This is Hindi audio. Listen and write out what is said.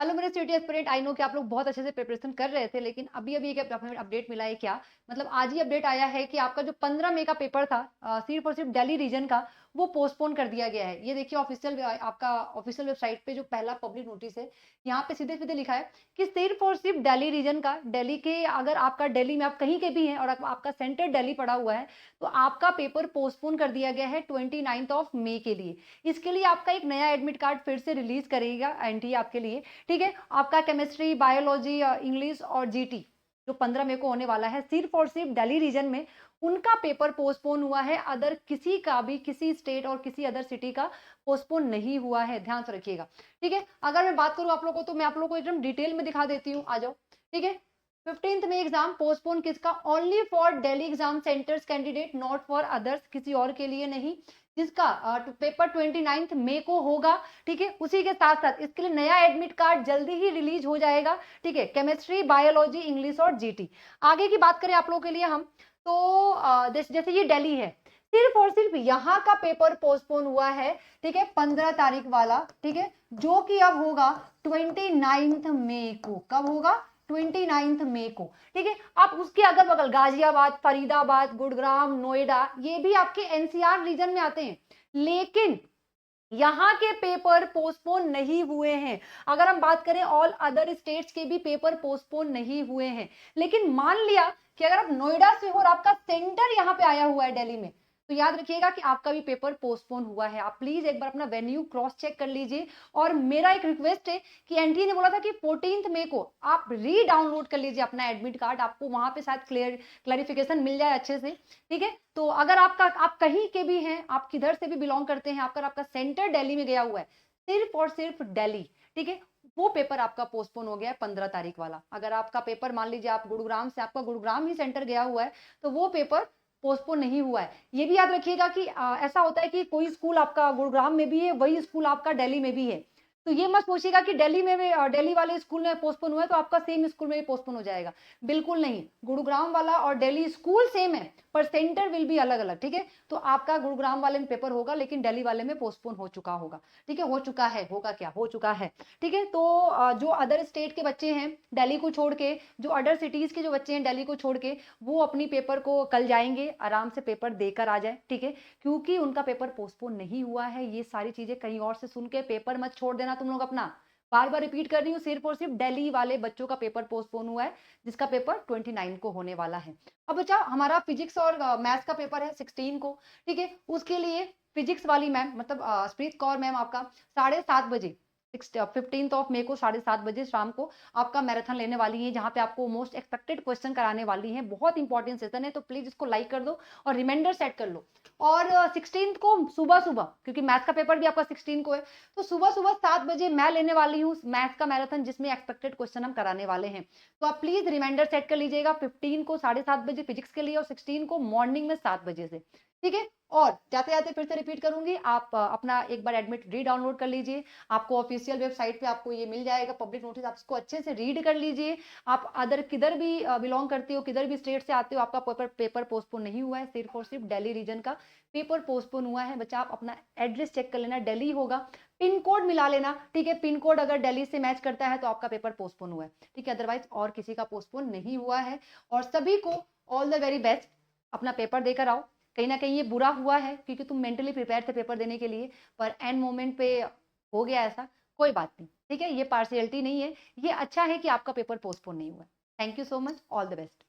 हेलो मेरे सिटी एस्पिरेंट, आई नो कि आप लोग बहुत अच्छे से प्रिपरेशन कर रहे थे, लेकिन अभी-अभी एक अपडेट मिला है क्या? मतलब आज ही अपडेट आया है कि आपका जो 15 मई का पेपर था सिर्फ और सिर्फ दिल्ली रीजन का, वो पोस्टपोन कर दिया गया है। ये देखिए ऑफिशियल आपका ऑफिशियल वेबसाइट पे जो पहला पब्लिक नोटिस है, यहाँ पे सीधे-सीधे लिखा है कि सिर्फ और सिर्फ दिल्ली रीजन का, दिल्ली के अगर आपका दिल्ली में आप कहीं के भी हैं और आपका सेंटर दिल्ली पड़ा हुआ है, तो आपका पेपर पोस्टपोन कर दिया गया है 29th ऑफ मई के लिए। इसके लिए आपका एक नया एडमिट कार्ड फिर से रिलीज़ करेगा एनटीए आपके लिए। ठीक है, आपका केमिस्ट्री, बायोलॉजी, इंग्लिश और जीटी जो 15 मई को होने वाला है, सिर्फ और सिर्फ दिल्ली रीजन में उनका पेपर पोस्टपोन हुआ है। अदर किसी का भी किसी स्टेट और किसी अदर सिटी का पोस्टपोन नहीं हुआ है, ध्यान से रखिएगा। ठीक है, अगर मैं बात करूं आप लोगों को, तो मैं आप लोगों को एकदम डिटेल में दिखा देती हूँ, आ जाओ। ठीक है, 15th में एग्जाम पोस्टपोन किसका? Only for Delhi exam centres candidate, not for others, किसी और के लिए नहीं। जिसका पेपर 29th मई को होगा। ठीक है, उसी के साथ साथ इसके लिए नया एडमिट कार्ड जल्दी ही रिलीज हो जाएगा। ठीक है, केमिस्ट्री, बायोलॉजी, इंग्लिश और जीटी। आगे की बात करें आप लोगों के लिए हम, तो जैसे ये दिल्ली है, सिर्फ और सिर्फ यहाँ का पेपर पोस्टपोन हुआ है। ठीक है, 15 तारीख वाला। ठीक है, जो कि अब होगा 29th मई को। कब होगा? 29th मई को। ठीक है, आप उसके अगल बगल गाजियाबाद, फरीदाबाद, गुड़ग्राम, नोएडा, ये भी आपके एनसीआर रीजन में आते हैं, लेकिन यहाँ के पेपर पोस्टपोन नहीं हुए हैं। अगर हम बात करें ऑल अदर स्टेट्स के भी पेपर पोस्टपोन नहीं हुए हैं। लेकिन मान लिया कि अगर आप नोएडा से हो और आपका सेंटर यहाँ पे आया हुआ है दिल्ली में, तो याद रखिएगा कि आपका भी पेपर पोस्टपोन हुआ है। आप प्लीज एक बार अपना वेन्यू क्रॉस चेक कर लीजिए। और मेरा एक रिक्वेस्ट है कि एनटीए ने बोला था कि 14th मई को आप री डाउनलोड कर लीजिए अपना एडमिट कार्ड, आपको वहां पे शायद क्लैरिफिकेशन मिल जाए अच्छे से। ठीक है, तो अगर आप कहीं के भी हैं, आप किधर से भी बिलोंग करते हैं, आपका सेंटर दिल्ली में गया हुआ है, सिर्फ और सिर्फ दिल्ली। ठीक है, वो पेपर आपका पोस्टपोन हो गया है 15 तारीख वाला। अगर आपका पेपर मान लीजिए आप गुरुग्राम से, आपका गुरुग्राम ही सेंटर गया हुआ है, तो वो पेपर पोस्टपोन नहीं हुआ है। ये भी याद रखिएगा कि ऐसा होता है कि कोई स्कूल आपका गुरुग्राम में भी है, वही स्कूल आपका दिल्ली में भी है। तो ये मत सोचिएगा कि दिल्ली में भी दिल्ली वाले स्कूल में पोस्टपोन हुआ है तो आपका सेम स्कूल में भी पोस्टपोन हो जाएगा। बिल्कुल नहीं, गुरुग्राम वाला और दिल्ली स्कूल सेम है, पर सेंटर विल बी अलग अलग। ठीक है, तो आपका गुरुग्राम वाले में पेपर होगा, लेकिन दिल्ली वाले में पोस्टपोन हो चुका होगा। ठीक है, हो चुका है, होगा क्या, हो चुका है। ठीक है, तो जो अदर स्टेट के बच्चे हैं दिल्ली को छोड़ के, जो अदर सिटीज के जो बच्चे हैं दिल्ली को छोड़ के, वो अपनी पेपर को कल जाएंगे, आराम से पेपर देकर आ जाए। ठीक है, क्योंकि उनका पेपर पोस्टपोन नहीं हुआ है। ये सारी चीजें कहीं और से सुन के पेपर मत छोड़ देना तुम लोग अपना। बार बार रिपीट कर रही हूँ, सिर्फ और सिर्फ दिल्ली वाले बच्चों का पेपर पोस्टपोन हुआ है, जिसका पेपर 29 को होने वाला है। अब बच्चा, हमारा फिजिक्स और मैथ्स का पेपर है 16 को। ठीक है, उसके लिए फिजिक्स वाली मैम, मतलब स्प्रीत कौर मैम, आपका 7:30 बजे 15th ऑफ मई को 7:30 शाम को आपका मैराथन लेने वाली है, जहां पे आपको मोस्ट एक्सपेक्टेड क्वेश्चन कराने वाली है। बहुत इंपॉर्टेंट सेशन है, तो प्लीज इसको लाइक कर दो और रिमाइंडर सेट कर लो। और 16 को सुबह सुबह, क्योंकि मैथ्स का पेपर भी आपका 16 को है, तो सुबह सुबह 7 बजे मैं लेने वाली हूँ मैथ्स का मैराथन, जिसमें एक्सपेक्टेड क्वेश्चन हम कराने वाले हैं। तो आप प्लीज रिमाइंडर सेट कर लीजिएगा, 15 को 7:30 बजे फिजिक्स के लिए और 16 को मॉर्निंग में 7 बजे से। ठीक है, और जाते जाते फिर से रिपीट करूंगी, आप अपना एक बार एडमिट री डाउनलोड कर लीजिए। आपको ऑफिशियल वेबसाइट पे आपको ये मिल जाएगा पब्लिक नोटिस, आप इसको अच्छे से रीड कर लीजिए। आप अदर किधर भी बिलोंग करते हो, किधर भी स्टेट से आते हो, आपका पेपर पोस्टपोन नहीं हुआ है। सिर्फ और सिर्फ दिल्ली रीजन का पेपर पोस्टपोन हुआ है। बच्चा, आप अपना एड्रेस चेक कर लेना, दिल्ली होगा, पिन कोड मिला लेना। ठीक है, पिन कोड अगर दिल्ली से मैच करता है तो आपका पेपर पोस्टपोन हुआ है। ठीक है, अदरवाइज और किसी का पोस्टपोन नहीं हुआ है। और सभी को ऑल द वेरी बेस्ट, अपना पेपर देकर आओ। कहीं ना कहीं ये बुरा हुआ है क्योंकि तुम मेंटली प्रिपेयर थे पेपर देने के लिए, पर एंड मोमेंट पे हो गया ऐसा, कोई बात नहीं। ठीक है, ये पार्शियलिटी नहीं है, ये अच्छा है कि आपका पेपर पोस्टपोन नहीं हुआ। Thank you so much, all the best.